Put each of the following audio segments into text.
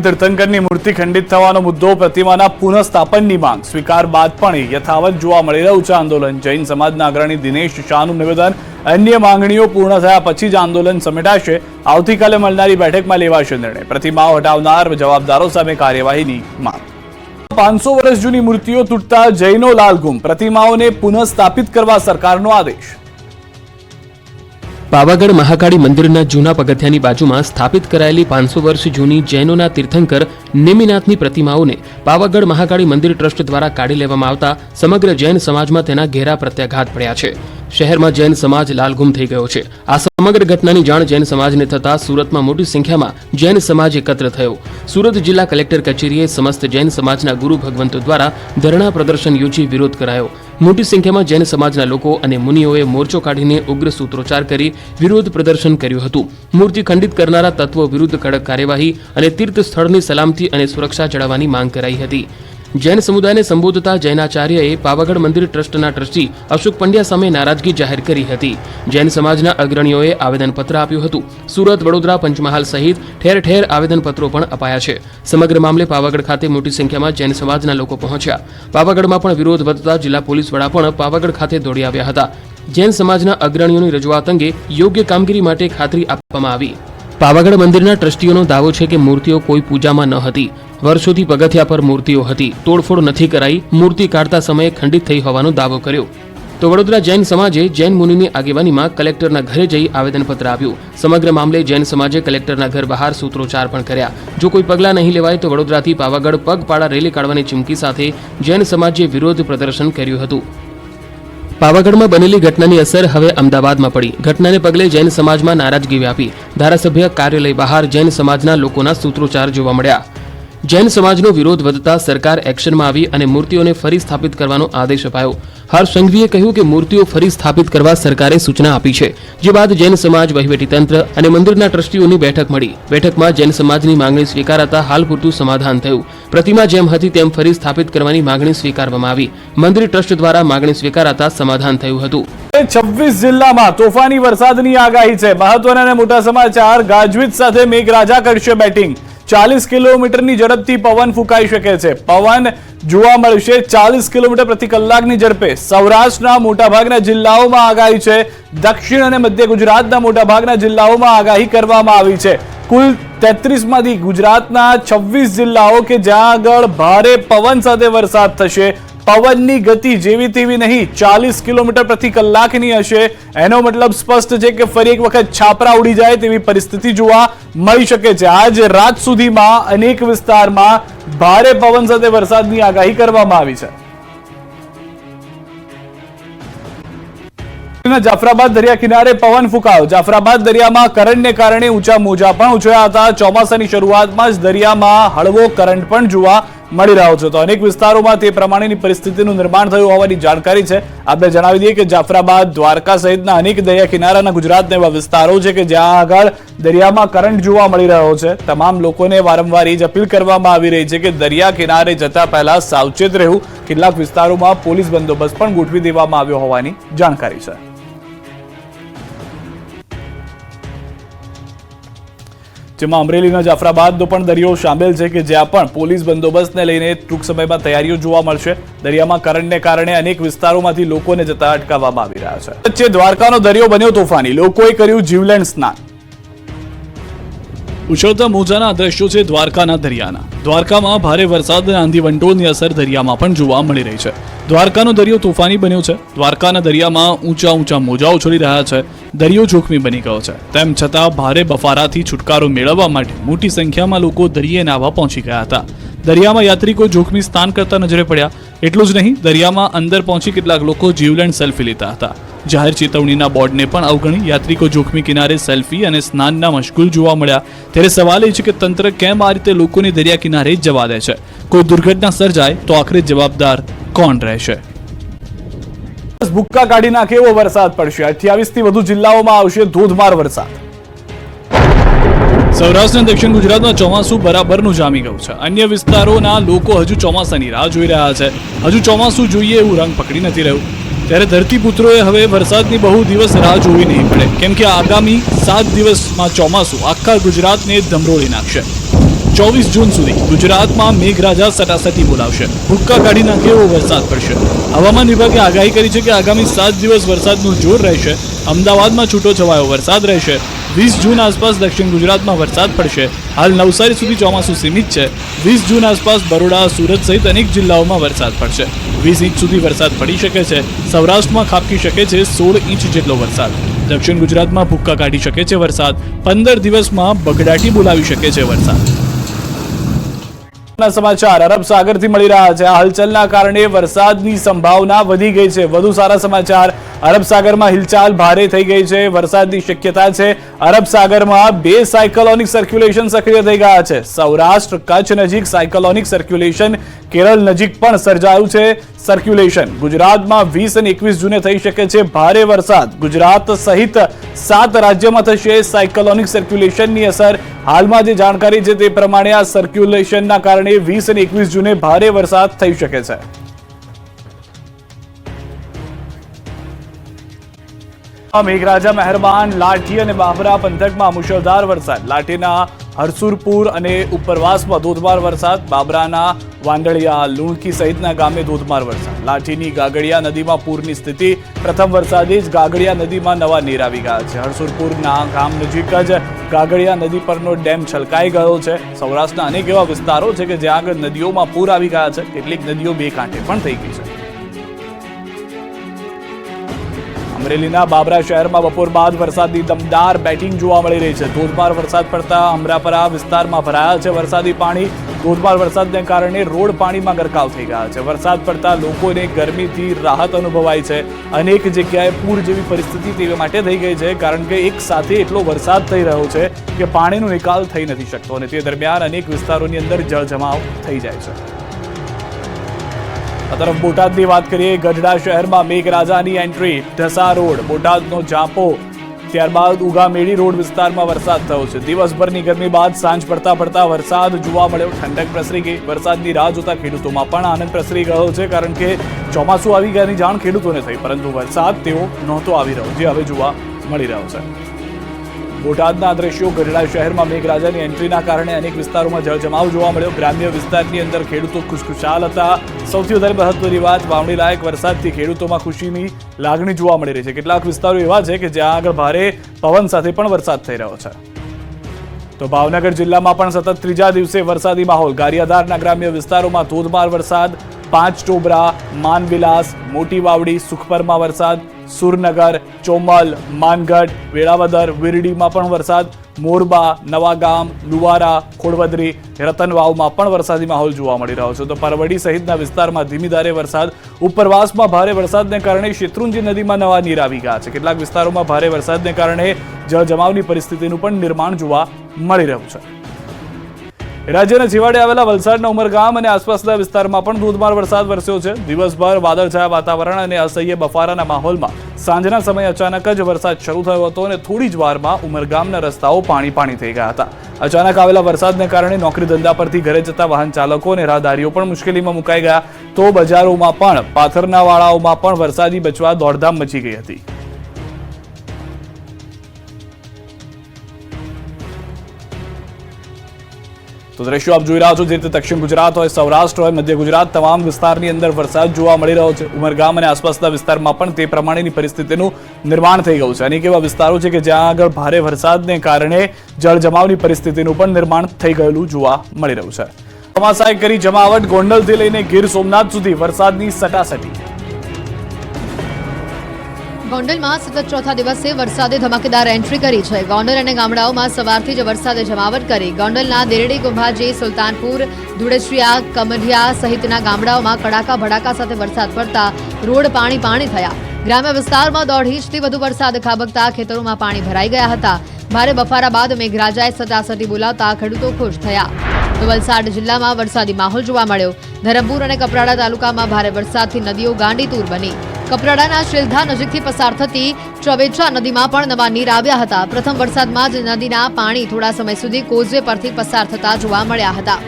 જૈન તીર્થંકરની મૂર્તિ ખંડિત થવાનો મુદ્દો, પ્રતિમાના પુનઃસ્થાપનની માંગ સ્વીકાર બાદ પણ યથાવત જોવા મળી રહ્યું છે આંદોલન। જૈન સમાજના અગ્રણી દિનેશ શાહનું નિવેદન, અન્ય માંગણીઓ પૂર્ણ થયા પછી જ આંદોલન સમેટાશે। આવતીકાલે મળનારી બેઠકમાં લેવાશે નિર્ણય। પ્રતિમાઓ હટાવનાર જવાબદારો સામે કાર્યવાહીની માંગ। 500 વર્ષ જૂની મૂર્તિઓ તૂટતા જૈનો લાલઘુમ, પ્રતિમાઓને પુનઃસ્થાપિત કરવા સરકારનો આદેશ। પાવાગઢ મહાકાળી મંદિરના જૂના પગથિયાની બાજુમાં સ્થાપિત કરાયેલી 500 વર્ષ જૂની જૈનોના તીર્થંકર નેમિનાથની પ્રતિમાઓને પાવાગઢ મહાકાળી મંદિર ટ્રસ્ટ દ્વારા કાઢી લેવામાં આવતા સમગ્ર જૈન સમાજમાં તેના ઘેરા પ્રત્યાઘાત પડ્યા છે। શહેરમાં જૈન સમાજ લાલઘુમ થઈ ગયો છે। આ સમગ્ર ઘટનાની જાણ જૈન સમાજને થતા સુરતમાં મોટી સંખ્યામાં જૈન સમાજ એકત્ર થયો। સુરત જિલ્લા કલેક્ટર કચેરીએ સમસ્ત જૈન સમાજના ગુરુ ભગવંતો દ્વારા ધરણા પ્રદર્શન યોજી વિરોધ કરાયો। મોટી સંખ્યામાં જૈન સમાજના લોકો અને મુનિઓએ મોરચો કાઢીને ઉગ્ર સૂત્રોચ્ચાર કરી વિરોધ પ્રદર્શન કર્યું હતું। મૂર્તિ ખંડિત કરનારા તત્વો વિરુદ્ધ કડક કાર્યવાહી અને તીર્થ સ્થળની સલામતી અને સુરક્ષા જાળવવાની માંગ કરાઈ હતી। જૈન સમુદાયને સંબોધતા જૈનાચાર્યએ પાવાગઢ મંદિર ટ્રસ્ટના ટ્રસ્ટી અશોક પંડ્યા સામે નારાજગી જાહેર કરી હતી। જૈન સમાજના અગ્રણીઓએ આવેદનપત્ર આપ્યું હતું। સુરત, વડોદરા, પંચમહાલ સહિત ઠેર ઠેર આવેદનપત્રો પણ અપાયા છે। સમગ્ર મામલે પાવાગઢ ખાતે મોટી સંખ્યામાં જૈન સમાજના લોકો પહોંચ્યા। પાવાગઢમાં પણ વિરોધ વધતા જિલ્લા પોલીસ વડા પણ પાવાગઢ ખાતે દોડી આવ્યા હતા। જૈન સમાજના અગ્રણીઓની રજૂઆત અંગે યોગ્ય કામગીરી માટે ખાતરી આપવામાં આવી। પાવાગઢ મંદિરના ટ્રસ્ટીઓનો દાવો છે કે મૂર્તિઓ કોઈ પૂજામાં ન હતી। વર્ષોથી પગથિયા પર મૂર્તિઓ હતી, તોડફોડ નથી કરાઈ, મૂર્તિ કાઢતા સમયે ખંડિત થઈ હોવાનો દાવો કર્યો। તો વડોદરા જૈન સમાજે જૈન મુનિની આગેવાનીમાં કલેક્ટરના ઘરે જઈ આવેદનપત્ર આપ્યું। સમગ્ર મામલે જૈન સમાજે કલેક્ટરના ઘર બહાર સૂત્રોચ્ચાર પણ કર્યા। જો કોઈ પગલાં નહીં લેવાય તો વડોદરાથી પાવાગઢ પગપાળા રેલી કાઢવાની ચીમકી સાથે જૈન સમાજે વિરોધ પ્રદર્શન કર્યું હતું। પાવાગઢમાં બનેલી ઘટનાની અસર હવે અમદાવાદમાં પડી। ઘટનાને પગલે જૈન સમાજમાં નારાજગી વ્યાપી। ધારાસભ્ય કાર્યાલય બહાર જૈન સમાજના લોકોના સૂત્રોચ્ચાર જોવા મળ્યા। જૈન સમાજનો વિરોધ વધતા સરકાર એક્શનમાં આવી અને મૂર્તિઓને ફરી સ્થાપિત કરવાનો આદેશ અપાયો। હર્ષ સંઘવીએ કહ્યું કે મૂર્તિઓ ફરી સ્થાપિત કરવા સરકારે સૂચના આપી છે। જે બાદ જૈન સમાજ, વહીવટીતંત્ર અને મંદિરના ટ્રસ્ટીઓની બેઠક મળી। બેઠકમાં જૈન સમાજની માંગણી સ્વીકારાતા હાલ પૂરતું સમાધાન થયું। પ્રતિમા જેમ હતી તેમ ફરી સ્થાપિત કરવાની માંગણી સ્વીકારવામાં આવી। મંદિર ટ્રસ્ટ દ્વારા માંગણી સ્વીકારાતા સમાધાન થયું હતું। 26 જિલ્લામાં તોફાની વરસાદની આગાહી છે। મહત્વના અને મોટા સમાચાર, ગાજવીજ સાથે મેઘરાજા કરશે બેટિંગ। 40 કિલોમીટરની ઝડપથી પવન ફૂંકાઈ શકે છે। પવન જોવા મળશે 40 કિલોમીટર પ્રતિ કલાકની ઝડપે। સૌરાષ્ટ્રના મોટાભાગના જિલ્લાઓમાં આગાહી છે। દક્ષિણ અને મધ્ય ગુજરાતના મોટાભાગના જિલ્લાઓમાં આગાહી કરવામાં આવી છે। કુલ 33 માંથી ગુજરાતના 26 જિલ્લાઓ કે જ્યાં આગળ ભારે પવન સાથે વરસાદ થશે। પવનની ગતિ જેવી તેવી નહીં, 40 કિલોમીટર પ્રતિ કલાકની હશે। એનો મતલબ સ્પષ્ટ છે કે ફરી એક વખત છાપરા ઉડી જાય તેવી પરિસ્થિતિ જોવા મળી શકે છે। આજ રાત સુધીમાં અનેક વિસ્તારમાં ભારે પવન સાથે વરસાદની આગાહી કરવામાં આવી છે। જાફરાબાદ દરિયા કિનારે પવન ફૂંકાયો। જાફરાબાદ દરિયામાં કરંટને કારણે ઊંચા મોજા પણ ઉછળ્યા હતા। ચોમાસાની શરૂઆતમાં જ દરિયામાં હળવો કરંટ પણ જોવા મળી રહ્યો છે। તો અનેક વિસ્તારોમાં તે પ્રમાણેની પરિસ્થિતિનું નિર્માણ થયું હોવાની જાણકારી છે। આપણે જણાવી દઈએ કે જાફરાબાદ, દ્વારકા સહિતના અનેક દરિયા કિનારાના ગુજરાતના એવા વિસ્તારો છે કે જ્યાં આગળ દરિયામાં કરંટ જોવા મળી રહ્યો છે। તમામ લોકોને વારંવાર એ જ અપીલ કરવામાં આવી રહી છે કે દરિયા કિનારે જતા પહેલા સાવચેત રહેવું। કેટલાક વિસ્તારોમાં પોલીસ બંદોબસ્ત પણ ગોઠવી દેવામાં આવ્યો હોવાની જાણકારી છે। જેમાં અમરેલીના જાફરાબાદનો પણ દરિયો સામેલ છે કે જ્યાં પણ પોલીસ બંદોબસ્તને લઈને ટૂંક સમયમાં તૈયારીઓ જોવા મળશે। દરિયામાં કરંટને કારણે અનેક વિસ્તારોમાંથી લોકોને જતા અટકાવવામાં આવી રહ્યા છે। વચ્ચે દ્વારકાનો દરિયો બન્યો તોફાની, લોકોએ કર્યું જીવલેણ સ્નાન। ઉછળતા મોજાના દ્રશ્યો છે દ્વારકાના દરિયાના। દ્વારકામાં ભારે વરસાદ અને આંધી વંટોળની અસર દરિયામાં પણ જોવા મળી રહી છે। દ્વારકાનો દરિયો તોફાની બન્યો છે। દ્વારકાના દરિયામાં ઊંચા ઊંચા મોજા ઉછળી રહ્યા છે। દરિયો જોખમી બની ગયો છે। તેમ છતાં ભારે બફારાથી છુટકારો મેળવવા માટે મોટી સંખ્યામાં લોકો દરિયે નાહવા પહોંચી ગયા હતા। દરિયામાં યાત્રિકો જોખમી સ્નાન કરતા નજરે પડ્યા। એટલું જ નહીં, દરિયામાં અંદર પહોંચી કેટલાક લોકો જીવલેણ સેલ્ફી લેતા હતા। જાહેર ચેતવણીના બોર્ડને પણ અવગણી યાત્રિકો જોખમી કિનારે સેલ્ફી અને સ્નાનના મશગુલ જોવા મળ્યા। ત્યારે સવાલ એ છે કે તંત્ર કેમ આ રીતે લોકોને દરિયા કિનારે જવા દે છે? કોઈ દુર્ઘટના સર્જાય તો આખરે જવાબદાર કોણ રહેશે? ભૂક્કા કાઢી નાખે એવો વરસાદ પડશે। 28 થી વધુ જિલ્લાઓમાં આવશે ધોધમાર વરસાદ। સૌરાષ્ટ્ર અને દક્ષિણ ગુજરાતમાં ચોમાસું બરાબરનું જામી ગયું છે। અન્ય વિસ્તારોના લોકો હજુ ચોમાસાની રાહ જોઈ રહ્યા છે। હજુ ચોમાસું જોઈએ એવું રંગ પકડી નથી રહ્યું। ત્યારે ધરતીપુત્રોએ હવે વરસાદની બહુ દિવસ રાહ જોવી નહીં પડે, કેમ કે આગામી 7 દિવસમાં ચોમાસું આખા ગુજરાતને ધમરોળી નાખશે। 24 જૂન સુધી ગુજરાતમાં મેઘરાજા સટાસટી બોલાવશે. ભૂક્કા કાઢી નાખે એવો વરસાદ પડશે. હવામાન વિભાગે આગાહી કરી છે કે આગામી 7 દિવસ વરસાદનું જોર રહેશે. અમદાવાદમાં છૂટો છવાયો વરસાદ રહેશે. 20 જૂન આસપાસ દક્ષિણ ગુજરાતમાં વરસાદ પડશે. હાલ નવસારી સુધી ચોમાસું સીમિત છે. 20 જૂન આસપાસ બરોડા, સુરત સહિત અનેક જિલ્લાઓમાં વરસાદ પડશે. 20 ઇંચ સુધી વરસાદ પડી શકે છે. સૌરાષ્ટ્રમાં ખાબકી શકે છે 16 ઇંચ જેટલો વરસાદ. દક્ષિણ ગુજરાતમાં ભૂક્કા કાઢી શકે છે વરસાદ. 15 દિવસમાં બગડાટી બોલાવી શકે છે વરસાદ. સમાચાર અરબ સાગરથી મળી રહ્યા છે. હલચલના કારણે વરસાદની સંભાવના વધી ગઈ છે. વધુ સારા સમાચાર, અરબ સાગરમાં હિલચાલ ભારે થઈ ગઈ છે. વરસાદની શક્યતા છે. અરબ સાગરમાં 2 સાયક્લોનિક સર્ક્યુલેશન સક્રિય થઈ ગયા છે. સૌરાષ્ટ્ર કચ્છ નજીક સાયક્લોનિક સર્ક્યુલેશન, કેરળ નજીક પણ સર્જાયું છે સર્ક્યુલેશન. ગુજરાતમાં 20 અને 21 જૂને થઈ શકે છે ભારે વરસાદ. ગુજરાત સહિત 7 રાજ્યોમાં થશે સાયક્લોનિક સર્ક્યુલેશનની અસર. હાલમાં જે જાણકારી છે તે પ્રમાણે આ સર્ક્યુલેશનના કારણે 20 અને 21 જૂને ભારે વરસાદ થઈ શકે છે. મેઘરાજા મહેરબાન, લાઠી અને બાબરા પંથકમાં મુશળધાર વરસાદ. લાઠીના હરસુરપુર અને ઉપરવાસમાં ધોધમાર વરસાદ. બાબરાના વાંદળિયા, લુણકી સહિતના ગામે ધોધમાર વરસાદ. લાઠીની ગાગડિયા નદીમાં પૂરની સ્થિતિ. પ્રથમ વરસાદે જ ગાગડિયા નદીમાં નવા નીર આવી ગયા છે. હરસુરપુરના ગામ નજીક જ ગાગડિયા નદી પરનો ડેમ છલકાઈ ગયો છે. સૌરાષ્ટ્રના અનેક એવા વિસ્તારો છે કે જ્યાં આગળ નદીઓમાં પૂર આવી ગયા છે. કેટલીક નદીઓ બે કાંઠે પણ થઈ ગઈ છે. અમરેલીના બાબરા શહેરમાં બપોર બાદ વરસાદની દમદાર બેટિંગ જોવા મળી રહી છે. ધોધમાર વરસાદ પડતા અમરાપરા વિસ્તારમાં ભરાયા છે વરસાદી પાણી. ધોધમાર વરસાદને કારણે રોડ પાણીમાં ગરકાવ થઈ ગયા છે. વરસાદ પડતા લોકોને ગરમીથી રાહત અનુભવાય છે. અનેક જગ્યાએ પૂર જેવી પરિસ્થિતિ તે માટે થઈ ગઈ છે, કારણ કે એક સાથે એટલો વરસાદ થઈ રહ્યો છે કે પાણીનો નિકાલ થઈ નથી શકતો અને તે દરમિયાન અનેક વિસ્તારોની અંદર જળજમાવ થઈ જાય છે. આ તરફ બોટાદની વાત કરીએ. ગઢડા શહેરમાં મેઘરાજાની એન્ટ્રી. ઢસા રોડ, બોટાદનો જાપો, ત્યારબાદ ઉગામેડી રોડ વિસ્તારમાં વરસાદ થયો છે. દિવસભરની ગરમી બાદ સાંજ પડતા વરસાદ જોવા મળ્યો. ઠંડક પ્રસરી ગઈ. વરસાદની રાહ જોતા ખેડૂતોમાં પણ આનંદ પ્રસરી ગયો છે, કારણ કે ચોમાસું આવી ગયાની જાણ ખેડૂતોને થઈ, પરંતુ વરસાદ તેઓ નહોતો આવી રહ્યો, જે હવે જોવા મળી રહ્યો છે. બોટાદના દ્રશ્યો. ગઢડા શહેરમાં મેઘરાજાની એન્ટ્રીના કારણે અનેક વિસ્તારોમાં જળજમાવ જોવા મળ્યો. ગ્રામ્ય વિસ્તારની અંદર ખેડૂતો ખુશખુશાલ હતા. સૌથી વધારે મહત્વની વાત, વાવણી લાયક વરસાદથી ખેડૂતોમાં ખુશીની લાગણી જોવા મળી રહી છે. કેટલાક વિસ્તારો એવા છે કે જ્યાં આગળ ભારે પવન સાથે પણ વરસાદ થઈ રહ્યો છે. તો ભાવનગર જિલ્લામાં પણ સતત ત્રીજા દિવસે વરસાદી માહોલ. ગારિયાધારના ગ્રામ્ય વિસ્તારોમાં ધોધમાર વરસાદ. 5 ટોબરા, માનવિલાસ, મોટી વાવડી, સુખપરમાં વરસાદ. સુરનગર, ચોમલ, માનગઢ, વેળાવદર, વિરડીમાં પણ વરસાદ. મોરબા, નવાગામ, લુવારા, ખોડવદરી, રતનવાવમાં પણ વરસાદી માહોલ જોવા મળી રહ્યો છે. તો પરવડી સહિતના વિસ્તારમાં ધીમી ધારે વરસાદ. ઉપરવાસમાં ભારે વરસાદને કારણે શેત્રુંજી નદીમાં નવા નીર આવી ગયા છે. કેટલાક વિસ્તારોમાં ભારે વરસાદને કારણે જળજમાવની પરિસ્થિતિનું પણ નિર્માણ જોવા મળી રહ્યું છે. રાજ્યના છેવાડે આવેલા વલસાડના ઉમરગામ અને આસપાસના વિસ્તારમાં પણ ધોધમાર વરસાદ વરસ્યો છે. દિવસભર વાદળછાયા વાતાવરણ અને અસહ્ય બફારાના માહોલમાં સાંજના સમયે અચાનક જ વરસાદ શરૂ થયો હતો અને થોડી જ વારમાં ઉમરગામના રસ્તાઓ પાણી થઈ ગયા હતા. અચાનક આવેલા વરસાદને કારણે નોકરી ધંધા પરથી ઘરે જતા વાહન ચાલકો અને રાહદારીઓ પણ મુશ્કેલીમાં મુકાઈ ગયા. તો બજારોમાં પણ, પાથરના વાળાઓમાં પણ વરસાદી બચવા દોડધામ મચી ગઈ હતી. તો દ્રશ્યો આપ જોઈ રહ્યા છો, જે રીતે દક્ષિણ ગુજરાત હોય, સૌરાષ્ટ્ર હોય, મધ્ય ગુજરાત, તમામ વિસ્તારની અંદર વરસાદ જોવા મળી રહ્યો છે. ઉમરગામ અને આસપાસના વિસ્તારમાં પણ તે પ્રમાણેની પરિસ્થિતિનું નિર્માણ થઈ ગયું છે. અનેક એવા વિસ્તારો છે કે જ્યાં આગળ ભારે વરસાદને કારણે જળજમાવની પરિસ્થિતિનું પણ નિર્માણ થઈ ગયેલું જોવા મળી રહ્યું છે. ચોમાસાએ કરી જમાવટ. ગોંડલથી લઈને ગીર સોમનાથ સુધી વરસાદની સટાસટી. ગોંડલમાં સતત ચોથા દિવસે વરસાદે ધમાકેદાર એન્ટ્રી કરી છે. ગોંડલ અને ગામડાઓમાં સવારથી જ વરસાદે જમાવટ કરી. ગોંડલના દેરડી, કુંભાજી, સુલતાનપુર, ધુડેશ્રિયા, કમઢિયા સહિતના ગામડાઓમાં કડાકા ભડાકા સાથે વરસાદ પડતા રોડ પાણી થયા. ગ્રામ્ય વિસ્તારમાં 1.5 ઇંચથી વધુ વરસાદ ખાબકતા ખેતરોમાં પાણી ભરાઈ ગયા હતા. ભારે બફારા બાદ મેઘરાજાએ સટાસટી બોલાવતા ખેડૂતો ખુશ થયા. તો વલસાડ જિલ્લામાં વરસાદી માહોલ જોવા મળ્યો. ધરમપુર અને કપરાડા તાલુકામાં ભારે વરસાદથી નદીઓ ગાંડીતૂર બની. કપરાડાના શિલધા નજીકથી પસાર થતી ચવેચા નદીમાં પણ નવા નીર આવ્યા હતા. પ્રથમ વરસાદમાં જ નદીના પાણી થોડા સમય સુધી કોઝવે પરથી પસાર થતા જોવા મળ્યા હતા.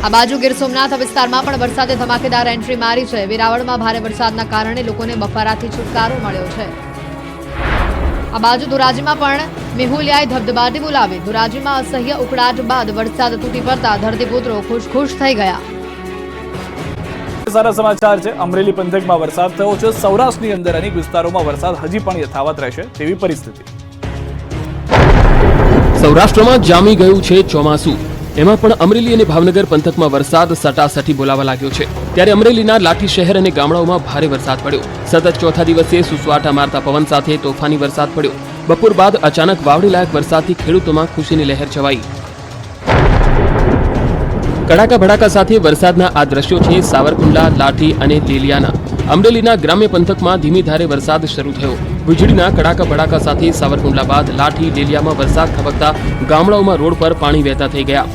આ બાજુ ગીર સોમનાથ વિસ્તારમાં પણ વરસાદે ધમાકેદાર એન્ટ્રી મારી છે. વેરાવળમાં ભારે વરસાદના કારણે લોકોને બફારાથી છુટકારો મળ્યો છે. આ બાજુ ધોરાજીમાં પણ મેહુલિયાએ ધબધબાટી બોલાવી. ધોરાજીમાં અસહ્ય ઉકળાટ બાદ વરસાદ તૂટી પડતા ધરતીપુત્રો ખુશ થઈ ગયા. સારા સમાચાર છે. અમરેલી પંથકમાં વરસાદ થયો છે. સૌરાષ્ટ્રની અંદર અનેક વિસ્તારોમાં વરસાદ હજી પણ યથાવત રહેશે તેવી પરિસ્થિતિ. સૌરાષ્ટ્રમાં જામી ગયું છે ચોમાસું. એમાં પણ અમરેલી અને ભાવનગર પંથકમાં વરસાદ સટાસટી બોલાવા લાગ્યો છે. ત્યારે અમરેલીના લાઠી શહેર અને ગામડાઓમાં ભારે વરસાદ પડ્યો. સતત ચોથા દિવસે સુસવાટા મારતા પવન સાથે તોફાની વરસાદ પડ્યો. બપોર બાદ અચાનક વાવડી લાયક વરસાદથી ખેડૂતોમાં ખુશીની લહેર છવાઈ. કડાકા ભડાકા સાથે વરસાદના આ દ્રશ્યો છે સાવરકુંડલા, લાઠી અને લીલિયાના. અમરેલીના ગ્રામ્ય પંથકમાં ધીમી ધારે વરસાદ શરૂ થયો. વીજળીના કડાકા ભડાકા સાથે સાવરકુંડલા બાદ લાઠી, લીલિયામાં વરસાદ ખબકતા ગામડાઓમાં રોડ પર પાણી વહેતા થઈ ગયા.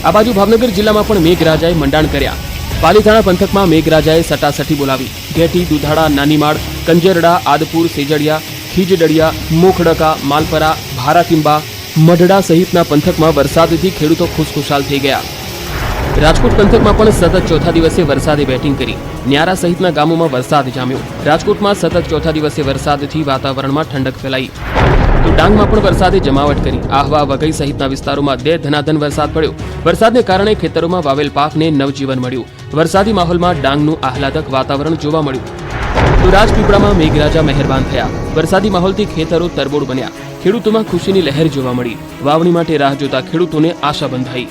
આ બાજુ ભાવનગર જિલ્લામાં પણ મેઘરાજાએ મંડાણ કર્યા. પાલીતાણા પંથકમાં મેઘરાજાએ સટાસટી બોલાવી. ઘેટી, દુધાળા, નાનીમાળ, કંજરડા, આદપુર, સેજડિયા, ખીજડડિયા, મોખડકા, માલપરા, ભારાકીંબા, મઢડા સહિતના પંથકમાં વરસાદથી ખેડૂતો ખુશખુશાલ થઈ ગયા. રાજકોટ પંથકમાં પણ સતત ચોથા દિવસે વરસાદે બેટિંગ કરી. ન્યારા સહિતના ગામોમાં વરસાદ જામ્યો. રાજકોટમાં સતત ચોથા દિવસે વરસાદથી વાતાવરણમાં ઠંડક ફેલાઈ. તો ડાંગમાં પણ વરસાદે જમાવટ કરી. આહવા, વઘઈ સહિતના વિસ્તારોમાં ધનાધન વરસાદ પડ્યો. વરસાદને કારણે ખેતરોમાં વાવેલ પાકને નવજીવન મળ્યું. વરસાદી માહોલમાં ડાંગનું આહલાદક વાતાવરણ જોવા મળ્યું. તો રાજપીપળામાં મેઘરાજા મહેરબાન થયા. વરસાદી માહોલથી ખેતરો તરબોળ બન્યા. ખેડૂતોમાં ખુશીની લહેર જોવા મળી. વાવણી માટે રાહ જોતા ખેડૂતોને આશા બંધાઈ.